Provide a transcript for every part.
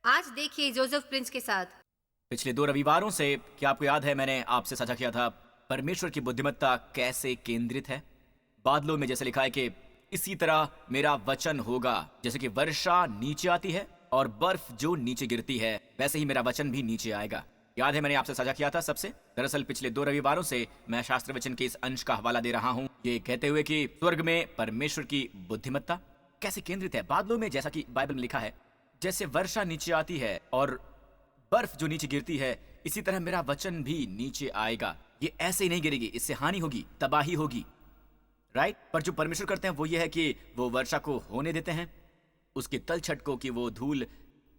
आज देखिए Joseph Prince के साथ। पिछले 2 रविवारों से क्या आपको याद है मैंने आपसे साझा किया था परमेश्वर की बुद्धिमत्ता कैसे केंद्रित है। बादलों में जैसे लिखा है कि इसी तरह मेरा वचन होगा, जैसे कि वर्षा नीचे आती है और बर्फ जो नीचे गिरती है वैसे ही मेरा वचन भी नीचे आएगा। याद है मैंने आपसे साझा किया था सबसे। दरअसल पिछले 2 रविवारों से मैं शास्त्र वचन के इस अंश का हवाला दे रहा हूँ, ये कहते हुए कि स्वर्ग में परमेश्वर की बुद्धिमत्ता कैसे केंद्रित है। बादलों में जैसा कि बाइबल में लिखा है, जैसे वर्षा नीचे आती है और बर्फ जो नीचे गिरती है, इसी तरह मेरा वचन भी नीचे आएगा। ये ऐसे ही नहीं गिरेगी, इससे हानि होगी, तबाही होगी, राइट। पर जो परमेश्वर करते हैं वो ये है कि वो वर्षा को होने देते हैं, उसके तलछट को कि वो धूल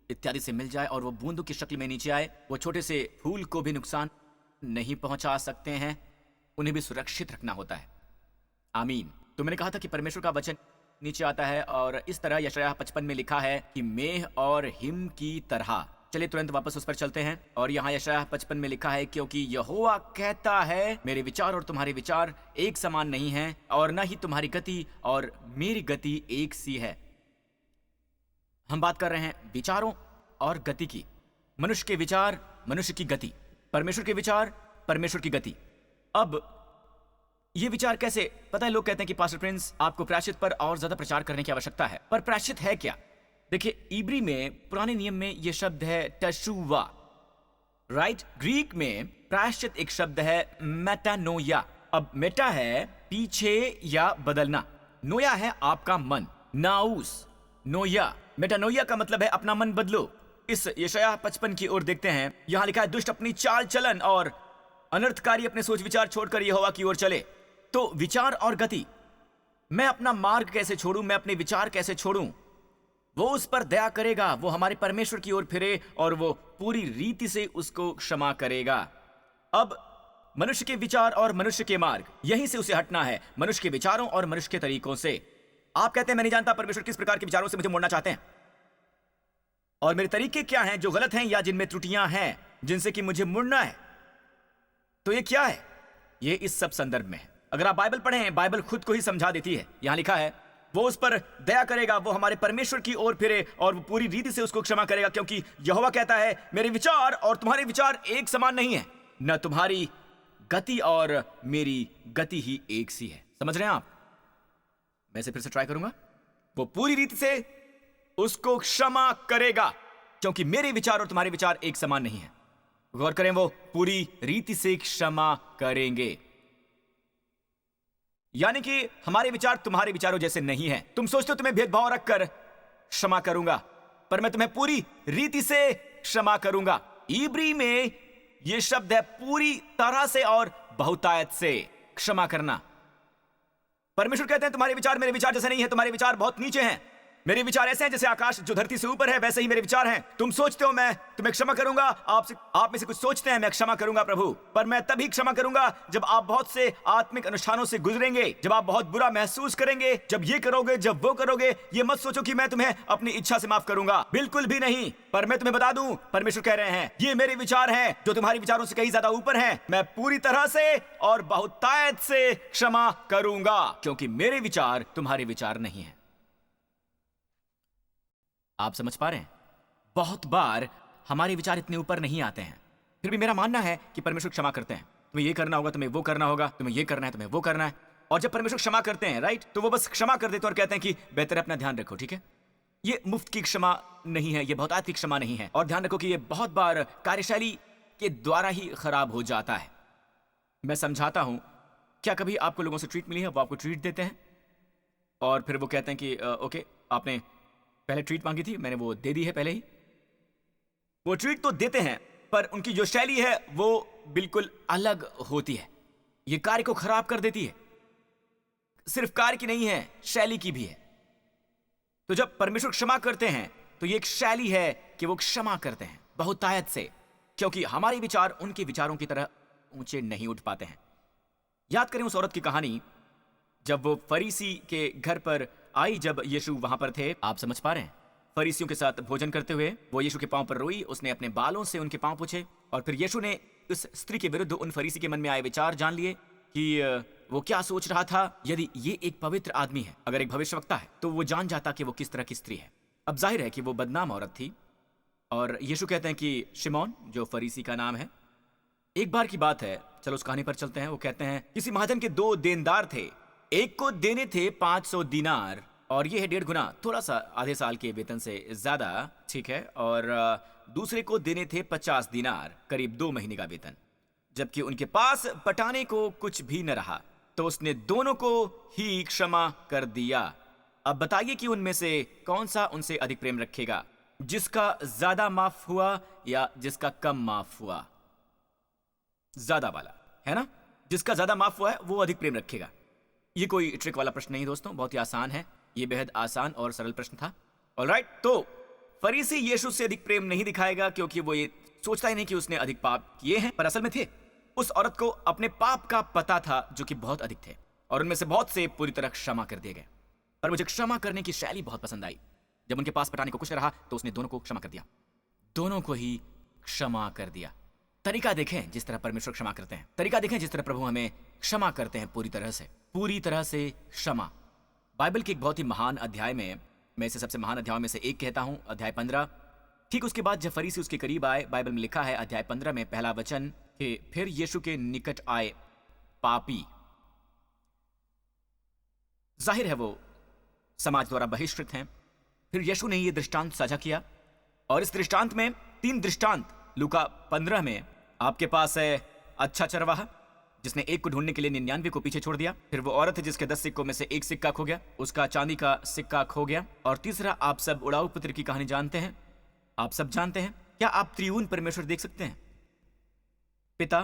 इत्यादि से मिल जाए और वो बूंदों की शक्ल में नीचे आए। वो छोटे से फूल को भी नुकसान नहीं पहुंचा सकते हैं, उन्हें भी सुरक्षित रखना होता है। आमीन। तो मैंने कहा था कि परमेश्वर का वचन नीचे आता है और इस तरह यशायाह 55 में लिखा है कि मेह और हिम की तरह। चलिए तुरंत वापस उस पर चलते हैं और यहाँ यशायाह 55 में लिखा है, क्योंकि यहोवा कहता है मेरे विचार और तुम्हारे विचार एक समान नहीं हैं और न ही तुम्हारी गति और मेरी गति एक सी है। हम बात कर रहे हैं विचारों और गति की। मनुष्य के विचार, मनुष्य की गति, परमेश्वर के विचार, परमेश्वर की गति। अब ये विचार कैसे? पता है, लोग कहते हैं कि पास्टर प्रिंस आपको प्रायश्चित पर और ज्यादा प्रचार करने की आवश्यकता है। पर प्रायश्चित है क्या? देखिए, इब्री में पुराने नियम में यह शब्द है तशुवा, राइट। ग्रीक में प्रायश्चित एक शब्द है मेटानोया। अब मेटा है पीछे या बदलना, नोया है आपका मन, नाउस, नोया। मेटानोया का मतलब है अपना मन बदलो। इस यशायाह 55 की ओर देखते हैं, यहां लिखा है दुष्ट अपनी चाल चलन और अनर्थकारी अपने सोच विचार छोड़कर यहोवा की ओर चले। तो विचार और गति, मैं अपना मार्ग कैसे छोड़ूं, मैं अपने विचार कैसे छोड़ूं? वो उस पर दया करेगा, वो हमारे परमेश्वर की ओर फिरे और वो पूरी रीति से उसको क्षमा करेगा। अब मनुष्य के विचार और मनुष्य के मार्ग, यहीं से उसे हटना है, मनुष्य के विचारों और मनुष्य के तरीकों से। आप कहते हैं मैं नहीं जानता परमेश्वर किस प्रकार के विचारों से मुझे मोड़ना चाहते हैं और मेरे तरीके क्या हैं जो गलत हैं या जिनमें त्रुटियां हैं जिनसे कि मुझे मुड़ना है। तो ये क्या है? ये इस सब संदर्भ में है। अगर आप बाइबल पढ़ें, बाइबल खुद को ही समझा देती है। यहां लिखा है वो उस पर दया करेगा, वो हमारे परमेश्वर की ओर फिरे और वो पूरी रीति से उसको क्षमा करेगा, क्योंकि यहोवा कहता है मेरे विचार और तुम्हारे विचार एक समान नहीं है, न तुम्हारी गति और मेरी गति ही एक सी है। समझ रहे हैं आप? मैं इसे फिर से ट्राई करूंगा। वो पूरी रीति से उसको क्षमा करेगा, क्योंकि मेरे विचार और तुम्हारे विचार एक समान नहीं है। गौर करें, वो पूरी रीति से क्षमा करेंगे, यानी कि हमारे विचार तुम्हारे विचारों जैसे नहीं हैं। तुम सोचते हो तुम्हें भेदभाव रखकर क्षमा करूंगा, पर मैं तुम्हें पूरी रीति से क्षमा करूंगा। इब्री में यह शब्द है पूरी तरह से और बहुतायत से क्षमा करना। परमेश्वर कहते हैं तुम्हारे विचार मेरे विचार जैसे नहीं है, तुम्हारे विचार बहुत नीचे हैं। मेरे विचार ऐसे हैं जैसे आकाश जो धरती से ऊपर है, वैसे ही मेरे विचार हैं। तुम सोचते हो मैं तुम्हें क्षमा करूंगा, आप में से कुछ सोचते हैं मैं क्षमा करूंगा प्रभु, पर मैं तभी क्षमा करूंगा जब आप बहुत से आत्मिक अनुष्ठानों से गुजरेंगे, जब आप बहुत बुरा महसूस करेंगे, जब ये करोगे, जब वो करोगे। ये मत सोचो कि मैं तुम्हें अपनी इच्छा से माफ करूंगा, बिल्कुल भी नहीं। पर मैं तुम्हें बता दूं, परमेश्वर कह रहे हैं ये मेरे विचार हैं जो तुम्हारे विचारों से कहीं ज्यादा ऊपर हैं। मैं पूरी तरह से और बहुतायत से क्षमा करूंगा, क्योंकि मेरे विचार तुम्हारे विचार नहीं है। आप समझ पा रहे हैं? बहुत बार हमारे विचार इतने ऊपर नहीं आते हैं, फिर भी मेरा मानना है कि परमेश्वर क्षमा करते हैं। तुम्हें ये करना होगा, तुम्हें वो करना होगा, तुम्हें ये करना है, तुम्हें वो करना है। और जब परमेश्वर क्षमा करते हैं, राइट, तो वो बस क्षमा कर देते हैं और कहते हैं कि बेहतर है अपना ध्यान रखो, ठीक है। ये मुफ्त की क्षमा नहीं है, ये बहुतायत की क्षमा नहीं है। और ध्यान रखो कि ये बहुत बार कार्यशैली के द्वारा ही खराब हो जाता है। मैं समझाता हूं, क्या कभी आपको लोगों से ट्रीट मिली है, वो आपको ट्रीट देते हैं और फिर वो कहते हैं कि ओके, आपने पहले ट्रीट मांगी थी, मैंने वो दे दी है पहले ही। वो ट्रीट तो देते हैं, पर उनकी जो शैली है वो बिल्कुल अलग होती है। ये कार्य को खराब कर देती है। सिर्फ कार्य की नहीं है, शैली की भी है। तो जब परमेश्वर क्षमा करते हैं तो ये एक शैली है कि वो क्षमा करते हैं बहुतायत से, क्योंकि हमारे विचार उनके विचारों की तरह ऊंचे नहीं उठ पाते हैं। याद करें उस औरत की कहानी, जब वो फरीसी के घर पर आई, जब यीशु वहां पर थे। आप समझ पा रहे हैं? फरीसियों के साथ भोजन करते हुए वो यीशु के पांव पर रोई, उसने अपने बालों से उनके पांव पूछे और फिर यीशु ने उस स्त्री के विरुद्ध उन फरीसी के मन में आए विचार जान लिए कि वो क्या सोच रहा था। यदि ये एक पवित्र आदमी है, अगर एक भविष्यवक्ता है, तो वो जान जाता कि वो किस तरह की स्त्री है। अब जाहिर है कि वो बदनाम औरत थी, और यीशु कहते हैं कि शिमोन, जो फरीसी का नाम है, एक बार की बात है, चलो उस कहानी पर चलते हैं। वो कहते हैं किसी महाजन के 2 देनदार थे, एक को देने थे 500 दिनार और ये है 1.5 गुना, थोड़ा सा आधे साल के वेतन से ज्यादा, ठीक है। और दूसरे को देने थे 50 दिनार, करीब 2 महीने का वेतन। जबकि उनके पास पटाने को कुछ भी न रहा तो उसने दोनों को ही क्षमा कर दिया। अब बताइए कि उनमें से कौन सा उनसे अधिक प्रेम रखेगा, जिसका ज्यादा माफ हुआ या जिसका कम माफ हुआ? ज्यादा वाला, है ना? जिसका ज्यादा माफ हुआ है वो अधिक प्रेम रखेगा। ये कोई ट्रिक वाला प्रश्न नहीं दोस्तों, बहुत ही आसान है। ये बेहद आसान और सरल प्रश्न था। ऑलराइट, तो फरीसी यीशु से अधिक प्रेम नहीं दिखाएगा क्योंकि वो ये सोचता ही नहीं कि उसने अधिक पाप किए हैं, पर असल में थे। उस औरत को अपने पाप का पता था जो कि बहुत अधिक थे और उनमें से बहुत से पूरी तरह क्षमा कर दिए गए। पर मुझे क्षमा करने की शैली बहुत पसंद आई। जब उनके पास पटाने को कुछ न रहा तो उसने दोनों को क्षमा कर दिया, दोनों को ही क्षमा कर दिया। तरीका देखें जिस तरह परमेश्वर क्षमा करते हैं, तरीका देखें जिस तरह प्रभु हमें क्षमा करते हैं, पूरी तरह से क्षमा। बाइबल के एक बहुत ही महान अध्याय में, मैं इसे सबसे महान अध्यायों में से एक कहता हूं, अध्याय 15। ठीक उसके बाद जब फरीसी उसके करीब आए, बाइबल में लिखा है अध्याय 15 में पहला वचन कि फिर यीशु के निकट आए पापी। जाहिर है वो समाज द्वारा बहिष्कृत हैं। फिर यीशु ने ये दृष्टांत साझा किया और इस दृष्टांत में 3 दृष्टांत लूका 15 में आपके पास है अच्छा चरवाहा जिसने एक को ढूंढने के लिए 99 को पीछे छोड़ दिया। फिर वो औरत है जिसके 10 सिक्कों में से एक सिक्का खो गया, उसका चांदी का सिक्का खो गया। और तीसरा, आप सब उड़ाऊ पुत्र की कहानी जानते हैं, आप सब जानते हैं। क्या आप त्रियून परमेश्वर देख सकते हैं? पिता,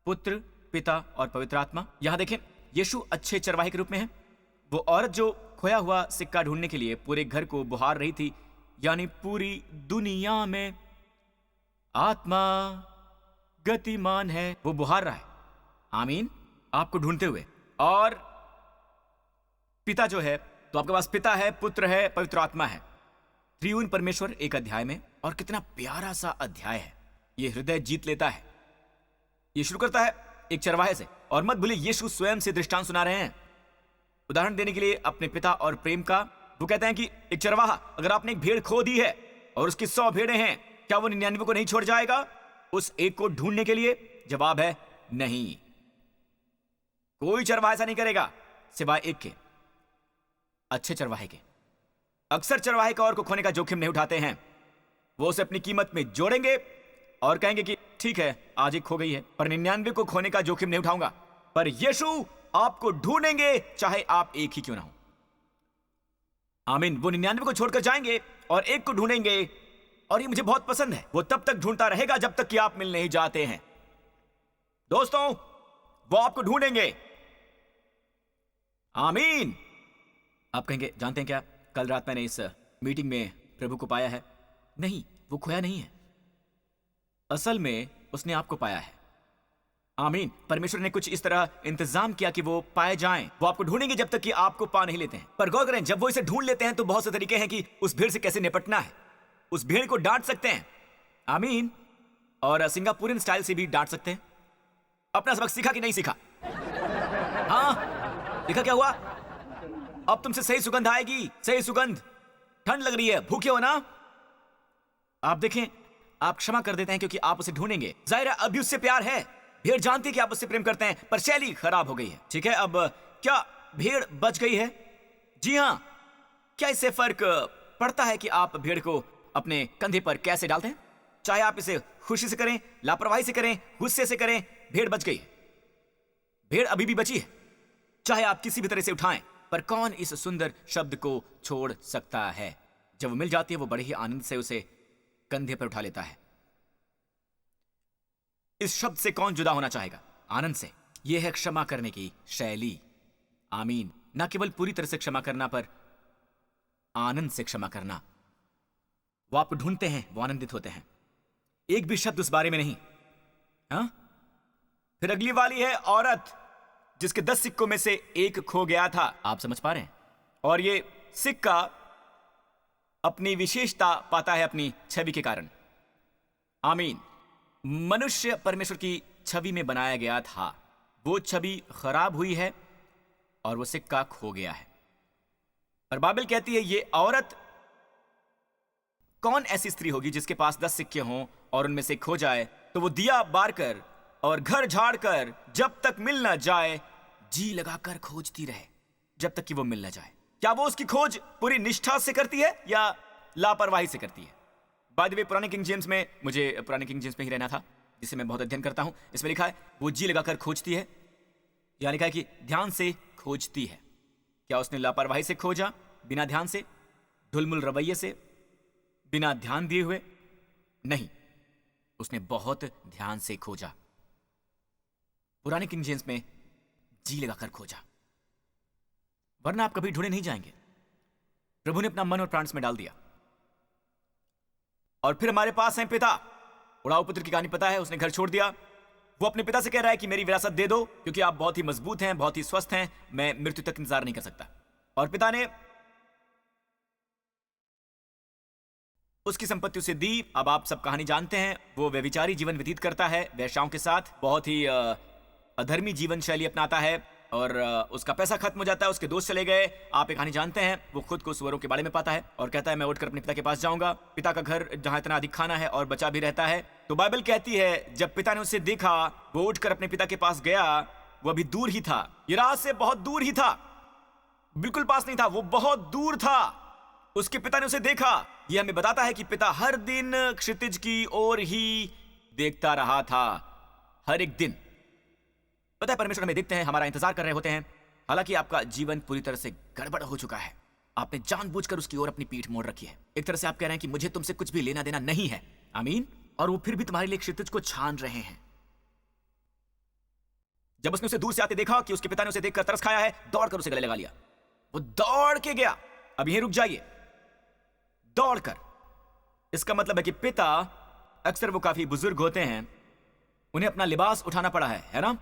पुत्र, पिता और पवित्र आत्मा। यहां देखें, यीशु अच्छे चरवाहे के रूप में है। वो औरत जो खोया हुआ सिक्का ढूंढने के लिए पूरे घर को बुहार रही थी, यानी पूरी दुनिया में आत्मा गतिमान है, वो बुहार रहा है, आमीन, आपको ढूंढते हुए। और पिता जो है, तो आपके पास पिता है, पुत्र है, पवित्र आत्मा है, त्रियून परमेश्वर एक अध्याय में। और कितना प्यारा सा अध्याय है, ये हृदय जीत लेता है। ये शुरू करता है एक चरवाहे से, और मत भूलिए यीशु स्वयं से दृष्टांत सुना रहे हैं, उदाहरण देने के लिए अपने पिता और प्रेम का। वो कहते हैं कि एक चरवाहा, अगर आपने एक भेड़ खो दी है और उसकी 100 भेड़ें हैं, क्या वो 99 को नहीं छोड़ जाएगा उस एक को ढूंढने के लिए? जवाब है नहीं, कोई चरवाहा ऐसा नहीं करेगा सिवाय एक के, अच्छे चरवाहे के। अक्सर चरवाहे का और को खोने का जोखिम नहीं उठाते हैं। वो उसे अपनी कीमत में जोड़ेंगे और कहेंगे कि ठीक है, आज एक खो गई है, पर 99 को खोने का जोखिम नहीं उठाऊंगा। पर यीशु आपको ढूंढेंगे चाहे आप एक ही क्यों ना हो, आमीन। वो 99 को छोड़कर जाएंगे और एक को ढूंढेंगे। और ये मुझे बहुत पसंद है, वो तब तक ढूंढता रहेगा जब तक कि आप मिल नहीं जाते हैं। दोस्तों, वो आपको ढूंढेंगे, आमीन। आप कहेंगे, जानते हैं क्या, कल रात मैंने इस मीटिंग में प्रभु को पाया है। नहीं, वो खोया नहीं है, असल में उसने आपको पाया है, आमीन। परमेश्वर ने कुछ इस तरह इंतजाम किया कि वो पाए जाएं। वो आपको ढूंढेंगे जब तक कि आपको पा नहीं लेते हैं। पर गौर करें, जब वो इसे ढूंढ लेते हैं तो बहुत से तरीके हैं कि उस भीड़ से कैसे निपटना है। उस भीड़ को डांट सकते हैं, आमीन, और सिंगापुरियन स्टाइल से भी डांट सकते हैं। अपना सबक सीखा कि नहीं सीखा? हाँ, देखा क्या हुआ? अब तुमसे सही सुगंध आएगी, सही सुगंध। ठंड लग रही है, भूखे हो ना? आप देखें, आप क्षमा कर देते हैं क्योंकि आप उसे ढूंढेंगे। जाहिर है अभी उससे प्यार है, भेड़ जानती है कि आप उससे प्रेम करते हैं, पर शैली खराब हो गई है, ठीक है। अब क्या भेड़ बच गई है? जी हां। क्या इससे फर्क पड़ता है कि आप भेड़ को अपने कंधे पर कैसे डालते हैं? चाहे आप इसे खुशी से करें, लापरवाही से करें, गुस्से से करें, भेड़ बच गई है, भेड़ अभी भी बची है। चाहे आप किसी भी तरह से उठाएं, पर कौन इस सुंदर शब्द को छोड़ सकता है? जब वो मिल जाती है, वो बड़े ही आनंद से उसे कंधे पर उठा लेता है। इस शब्द से कौन जुदा होना चाहेगा? आनंद से। यह है क्षमा करने की शैली, आमीन। ना केवल पूरी तरह से क्षमा करना, पर आनंद से क्षमा करना। वो आपको ढूंढते हैं, वो आनंदित होते हैं। एक भी शब्द उस बारे में नहीं। हाँ? फिर अगली वाली है औरत जिसके 10 सिक्कों में से एक खो गया था। आप समझ पा रहे हैं? और ये सिक्का अपनी विशेषता पाता है अपनी छवि के कारण, आमीन। मनुष्य परमेश्वर की छवि में बनाया गया था, वो छवि खराब हुई है और वो सिक्का खो गया है। और बाइबल कहती है ये औरत कौन ऐसी स्त्री होगी जिसके पास 10 सिक्के हों और उनमें से खो जाए तो वो दिया बार कर और घर झाड़ कर जब तक मिल ना जाए जी लगाकर खोजती रहे जब तक कि वो मिल ना जाए? क्या वो उसकी खोज पूरी निष्ठा से करती है या लापरवाही से करती है? बाय द वे, पुराने किंग जेम्स में, मुझे पुराने किंग जेम्स में ही रहना था जिसे मैं बहुत अध्ययन करता हूं, इसमें लिखा है वो जी लगाकर खोजती है, या लिखा है कि ध्यान से खोजती है। क्या उसने लापरवाही से खोजा, बिना ध्यान से, ढुलमुल रवैये से, बिना ध्यान दिए हुए? नहीं, उसने बहुत ध्यान से खोजा। पुराने किंग जेम्स में जी लगाकर खोजा, वरना आप कभी ढूंढे नहीं जाएंगे। प्रभु ने अपना मन और प्राण में डाल दिया। और फिर हमारे पास है पिता। उड़ाऊ पुत्र की कहानी पता है, उसने घर छोड़ दिया। वो अपने पिता से कह रहा है कि मेरी विरासत दे दो क्योंकि आप बहुत ही मजबूत हैं, बहुत ही स्वस्थ हैं, मैं मृत्यु तक इंतजार नहीं कर सकता। और पिता ने उसकी संपत्ति उसे दी। अब आप सब कहानी जानते हैं, वो व्यभिचारी जीवन व्यतीत करता है वेश्याओं के साथ, बहुत ही अधर्मी जीवन शैली अपनाता है और उसका पैसा खत्म हो जाता है, उसके दोस्त चले गए। आप एक कहानी जानते हैं, वो खुद को सुअरों के बाड़े में पाता है और कहता है मैं उठकर अपने पिता के पास जाऊंगा। पिता का घर जहां इतना अधिक खाना है और बचा भी रहता है। तो बाइबल कहती है जब पिता ने उसे देखा वो उठकर अपने पिता के पास गया। वो अभी दूर ही था, ये राह से बहुत दूर ही था, बिल्कुल पास नहीं था, वो बहुत दूर था। उसके पिता ने उसे देखा। ये हमें बताता है कि पिता हर दिन क्षितिज की ओर ही देखता रहा था, हर एक दिन। पता है, परमेश्वर हमें देखते हैं, हमारा इंतजार कर रहे होते हैं, हालांकि आपका जीवन पूरी तरह से गड़बड़ हो चुका है। आपने जानबूझकर उसकी ओर अपनी पीठ मोड़ रखी है। एक तरह से आप कह रहे हैं कि मुझे तुमसे कुछ भी लेना देना नहीं है, आमीन। और वो फिर भी तुम्हारे लिए क्षितिज को छान रहे हैं। जब उसने उसे दूर से आते देखा कि उसके पिता ने उसे देखकर तरस खाया है, दौड़कर उसे गले लगा लिया। वो दौड़ के गया। अब यहीं रुक जाइए, दौड़कर। इसका मतलब है कि पिता, अक्सर वो काफी बुजुर्ग होते हैं, उन्हें अपना लिबास उठाना पड़ा है ना?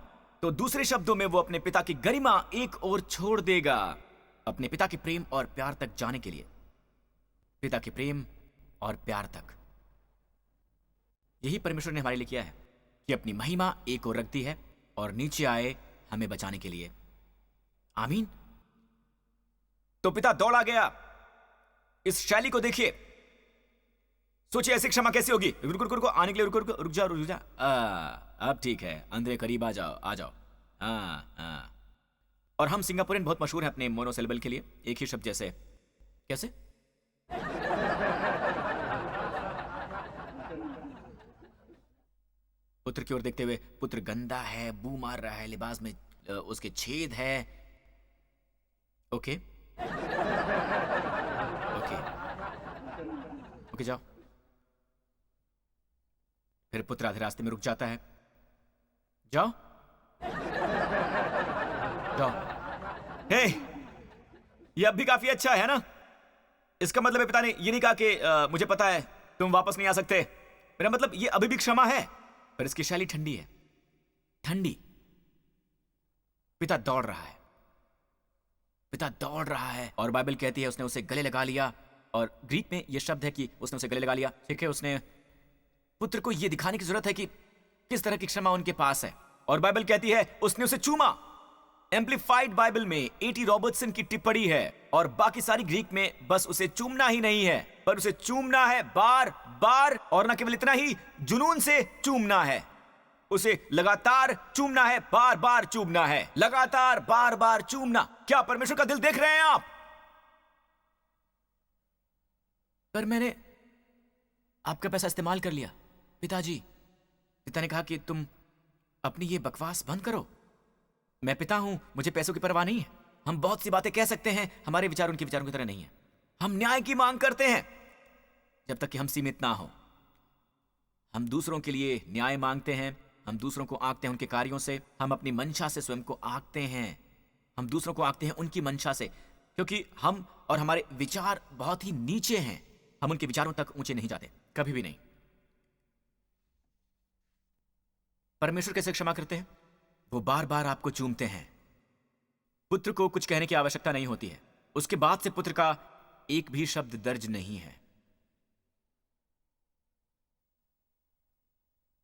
तो दूसरे शब्दों में वो अपने पिता की गरिमा एक ओर छोड़ देगा अपने पिता के प्रेम और प्यार तक जाने के लिए। पिता के प्रेम और प्यार तक। यही परमेश्वर ने हमारे लिए किया है कि अपनी महिमा एक ओर रख दी है और नीचे आए हमें बचाने के लिए, आमीन। तो पिता दौड़ा गया। इस शैली को देखिए, सोचिए ऐसी क्षमा कैसी होगी। रुक रुक रुक, आने के लिए रुक जा। अब ठीक है, अंदर करीब आ जाओ। हाँ। और हम सिंगापुरियन बहुत मशहूर हैं अपने मोनोसिलेबल के लिए, एक ही शब्द जैसे। कैसे? पुत्र की ओर देखते हुए, पुत्र गंदा है, बू मार रहा है, लिबास में उसके छेद है। ओके जाओ। फिर पुत्र आधे रास्ते में रुक जाता है। जाओ। हे, ये अब भी काफी अच्छा है ना? इसका मतलब है पिता ने ये नहीं कहा कि मुझे पता है तुम वापस नहीं आ सकते। मेरा मतलब ये अभी भी क्षमा है, पर इसकी शैली ठंडी है, ठंडी। पिता दौड़ रहा है और बाइबल कहती है उसने उसे गले लगा लिया। और ग्रीक में यह शब्द है कि उसने उसे गले लगा लिया। ठीक है, उसने पुत्र को यह दिखाने की जरूरत है कि किस तरह की क्षमा उनके पास है। और बाइबल कहती है उसने उसे चूमा। एम्प्लीफाइड बाइबल में A.T. रॉबर्टसन की टिप्पणी है, और बाकी सारी ग्रीक में बस उसे चूमना ही नहीं है, पर उसे चूमना है बार बार। और न केवल इतना ही, जुनून से चूमना है, उसे लगातार चूमना है, बार बार चूमना है, लगातार बार बार चूमना। क्या परमेश्वर का दिल देख रहे हैं आप? पर मैंने आपका पैसा इस्तेमाल कर लिया पिताजी। पिता ने कहा कि तुम अपनी ये बकवास बंद करो। मैं पिता हूं, मुझे पैसों की परवाह नहीं है। हम बहुत सी बातें कह सकते हैं, हमारे विचार उनके विचारों की तरह नहीं है। हम न्याय की मांग करते हैं जब तक कि हम सीमित ना हो। हम दूसरों के लिए न्याय मांगते हैं, हम दूसरों को आंकते हैं उनके कार्यों से, हम अपनी मंशा से स्वयं को आंकते हैं, हम दूसरों को आंकते हैं उनकी मंशा से, क्योंकि हम और हमारे विचार बहुत ही नीचे हैं। हम उनके विचारों तक ऊंचे नहीं जाते, कभी भी नहीं। परमेश्वर कैसे क्षमा करते हैं? वो बार बार आपको चूमते हैं। पुत्र को कुछ कहने की आवश्यकता नहीं होती है, उसके बाद से पुत्र का एक भी शब्द दर्ज नहीं है।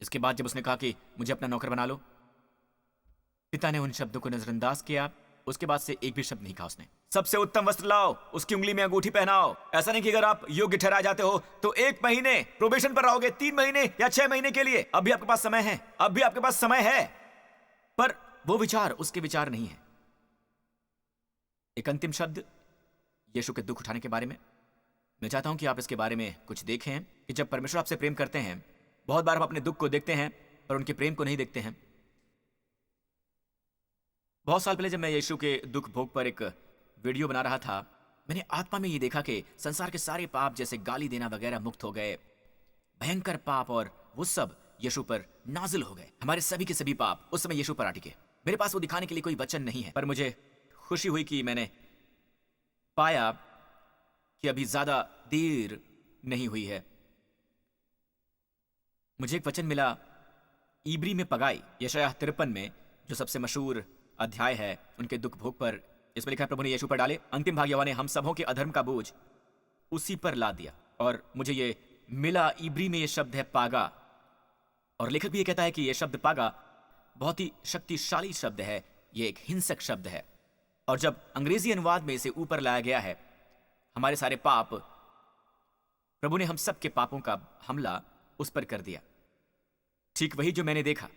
इसके बाद जब उसने कहा कि मुझे अपना नौकर बना लो, पिता ने उन शब्दों को नजरअंदाज किया उसके बाद से एक भी शब्द नहीं कहा उसने। सबसे उत्तम वस्त्र लाओ, उसकी उंगली में अंगूठी पहनाओ। ऐसा नहीं कि अगर आप योग्य ठहराए जाते हो तो 1 महीने प्रोबेशन पर रहोगे, 3 महीने या 6 महीने के लिए। अब भी आपके पास समय है, अब भी आपके पास समय है। पर वो विचार उसके विचार नहीं है। एक अंतिम शब्द यीशु के दुख उठाने के बारे में। मैं चाहता हूं कि आप इसके बारे में कुछ देखें कि जब परमेश्वर आपसे प्रेम करते हैं, बहुत बार हम अपने दुख को देखते हैं पर उनके प्रेम को नहीं देखते हैं। बहुत साल पहले जब मैं यीशु के दुख भोग पर एक वीडियो बना रहा था, मैंने आत्मा में ये देखा कि संसार के सारे पाप जैसे गाली देना वगैरह मुक्त हो गए। भयंकर पाप और वो सब यीशु पर नाजिल हो गए। हमारे सभी के सभी पाप उस समय यीशु पर आ टिके। मेरे पास वो दिखाने के लिए कोई वचन नहीं है, पर मुझे खुशी हुई कि मैंने पाया कि अभी ज्यादा देर नहीं हुई है। मुझे एक वचन मिला इब्री में पगाई, यशायाह 53 में, जो सबसे मशहूर अध्याय है उनके दुख भोग पर। इसमें लिखा है, प्रभु ने यीशु पर डाले अंतिम भाग यहोवा ने हम सबों के अधर्म का बोझ उसी पर ला दिया। और मुझे ये मिला इब्री में ये शब्द है पागा, और लेखक भी ये कहता है कि ये शब्द पागा बहुत ही शक्तिशाली शब्द है, ये एक हिंसक शब्द है। और जब अंग्रेजी अनुवाद में इसे ऊपर लाया गया है, हमारे सारे पाप, प्रभु ने हम सब के पापों का हमला उस पर कर दिया। ठीक वही जो मैंने देखा।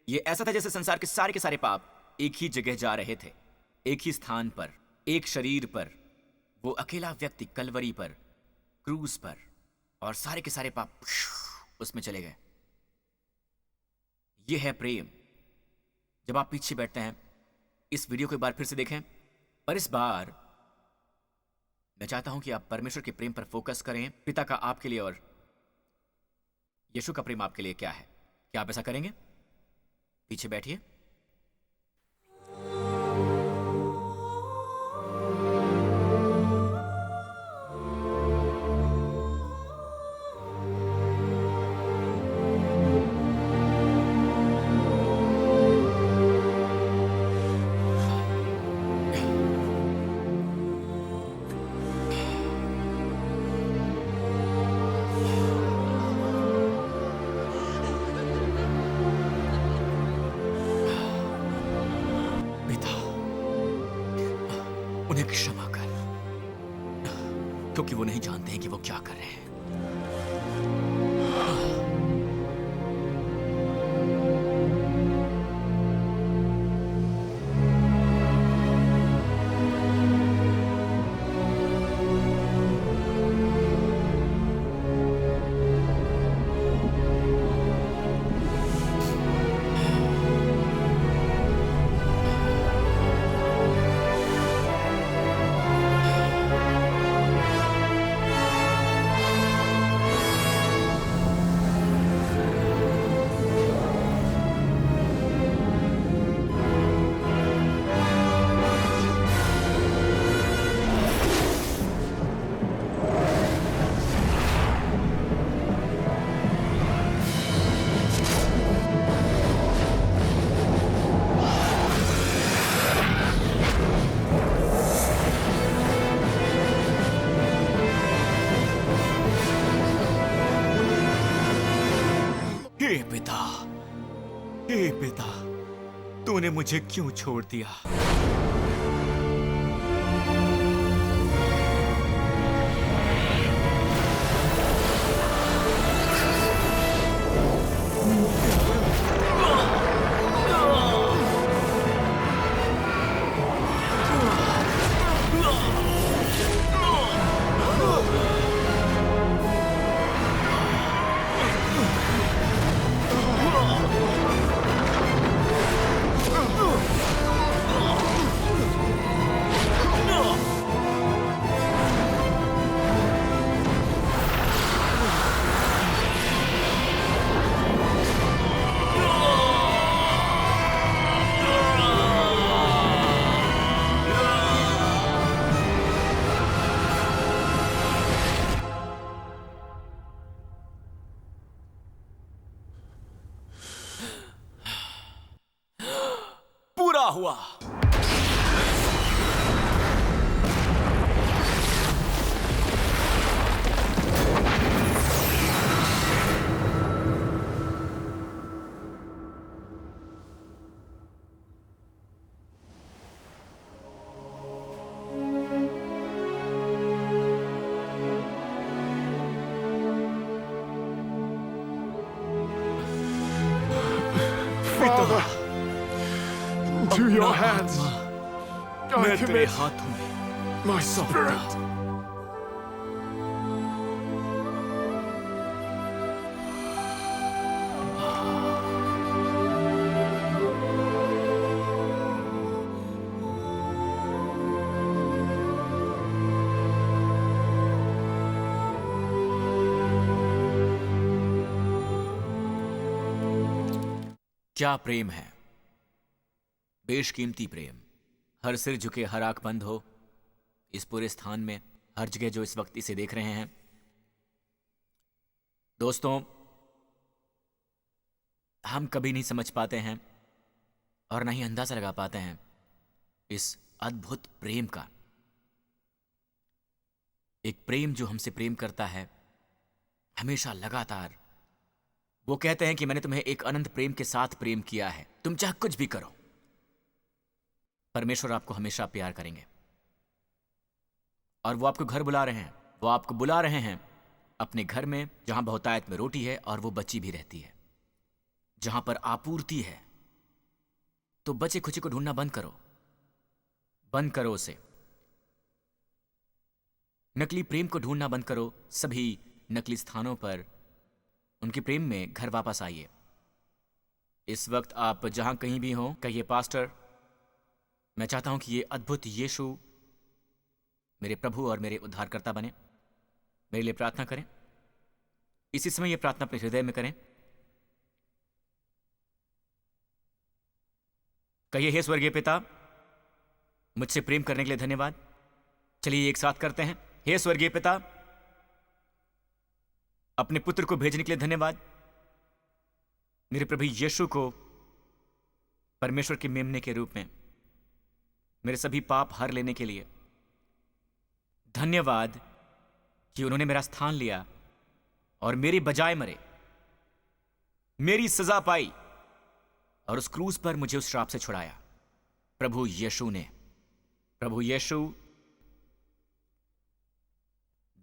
ये ऐसा था जैसे संसार के सारे पाप एक ही जगह जा रहे थे, एक ही स्थान पर, एक शरीर पर, वो अकेला व्यक्ति कलवरी पर, क्रूस पर, और सारे के सारे पाप उसमें चले गए। ये है प्रेम। जब आप पीछे बैठते हैं, इस वीडियो को एक बार फिर से देखें, पर इस बार मैं चाहता हूं कि आप परमेश्वर के प्रेम पर फोकस करें। पिता का आपके लिए और यीशु का प्रेम आपके लिए क्या है। क्या आप ऐसा करेंगे? पीछे बैठिए। उन्हें क्षमा कर, क्योंकि वो नहीं जानते हैं कि वो क्या कर रहे हैं। हे पिता, तूने मुझे क्यों छोड़ दिया? पूरा हुआ। into your hands. I मैं तेरे commit हाथों में my spirit. क्या प्रेम है, बेशकीमती प्रेम। हर सिर झुके, हर आंख बंद हो इस पूरे स्थान में, हर जगह जो इस वक्त इसे देख रहे हैं। दोस्तों, हम कभी नहीं समझ पाते हैं और ना ही अंदाजा लगा पाते हैं इस अद्भुत प्रेम का। एक प्रेम जो हमसे प्रेम करता है हमेशा, लगातार। वो कहते हैं कि मैंने तुम्हें एक अनंत प्रेम के साथ प्रेम किया है, तुम चाहे कुछ भी करो। परमेश्वर आपको हमेशा प्यार करेंगे और वो आपको घर बुला रहे हैं। वो आपको बुला रहे हैं अपने घर में, जहां बहुतायत में रोटी है और वो बची भी रहती है, जहां पर आपूर्ति है। तो बचे खुची को ढूंढना बंद करो, बंद करो उसे। नकली प्रेम को ढूंढना बंद करो। सभी नकली स्थानों पर उनके प्रेम में घर वापस आइए। इस वक्त आप जहां कहीं भी हों, कहिए, पास्टर, मैं चाहता हूं कि ये अद्भुत यीशु मेरे प्रभु और मेरे उद्धारकर्ता बने। मेरे लिए प्रार्थना करें। इसी समय ये प्रार्थना अपने हृदय में करें। कहिए, हे स्वर्गीय पिता, मुझसे प्रेम करने के लिए धन्यवाद। चलिए एक साथ करते हैं। हे स्वर्गीय पिता, अपने पुत्र को भेजने के लिए धन्यवाद। मेरे प्रभु यीशु को परमेश्वर के मेमने के रूप में मेरे सभी पाप हर लेने के लिए धन्यवाद कि उन्होंने मेरा स्थान लिया और मेरी बजाय मरे, मेरी सजा पाई और उस क्रूस पर मुझे उस श्राप से छुड़ाया। प्रभु यीशु ने, प्रभु यीशु,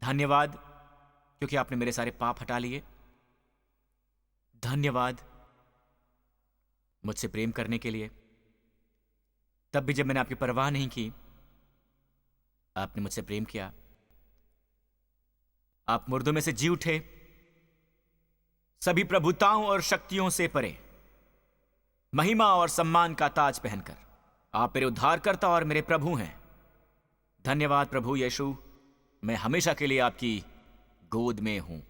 धन्यवाद क्योंकि आपने मेरे सारे पाप हटा लिए। धन्यवाद मुझसे प्रेम करने के लिए। तब भी जब मैंने आपकी परवाह नहीं की, आपने मुझसे प्रेम किया। आप मुर्दों में से जी उठे, सभी प्रभुताओं और शक्तियों से परे, महिमा और सम्मान का ताज पहनकर। आप मेरे उद्धारकर्ता और मेरे प्रभु हैं। धन्यवाद प्रभु यीशु, मैं हमेशा के लिए आपकी गोद में हूं,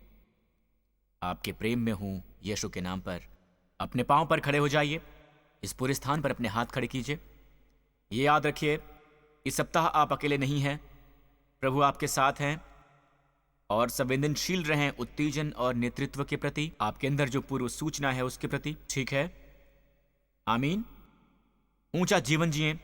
आपके प्रेम में हूं। यीशु के नाम पर अपने पांव पर खड़े हो जाइए। इस पूरे स्थान पर अपने हाथ खड़े कीजिए। ये याद रखिए, इस सप्ताह आप अकेले नहीं हैं, प्रभु आपके साथ हैं। और संवेदनशील रहें उत्तेजन और नेतृत्व के प्रति, आपके अंदर जो पूर्व सूचना है उसके प्रति। ठीक है, आमीन। ऊंचा जीवन जिएं,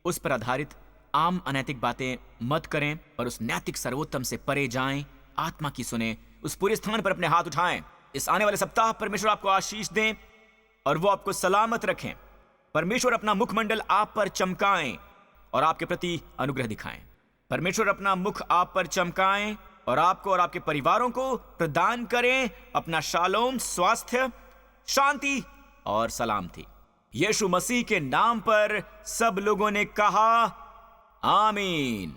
उस पर आधारित आम अनैतिक बातें मत करें, पर उस नैतिक सर्वोत्तम से परे जाएं। आत्मा की सुने, उस पूरे स्थान पर अपने हाथ उठाएं। इस आने वाले सप्ताह परमेश्वर आपको आशीष दें और वो आपको सलामत रखें। परमेश्वर अपना मुखमंडल आप पर चमकाएं और आपके प्रति अनुग्रह दिखाएं। परमेश्वर अपना मुख आप पर चमकाएं और आपको और आपके परिवारों को प्रदान करें अपना शालोम, स्वास्थ्य, शांति और सलामती। यीशु मसीह के नाम पर सब लोगों ने कहा आमीन।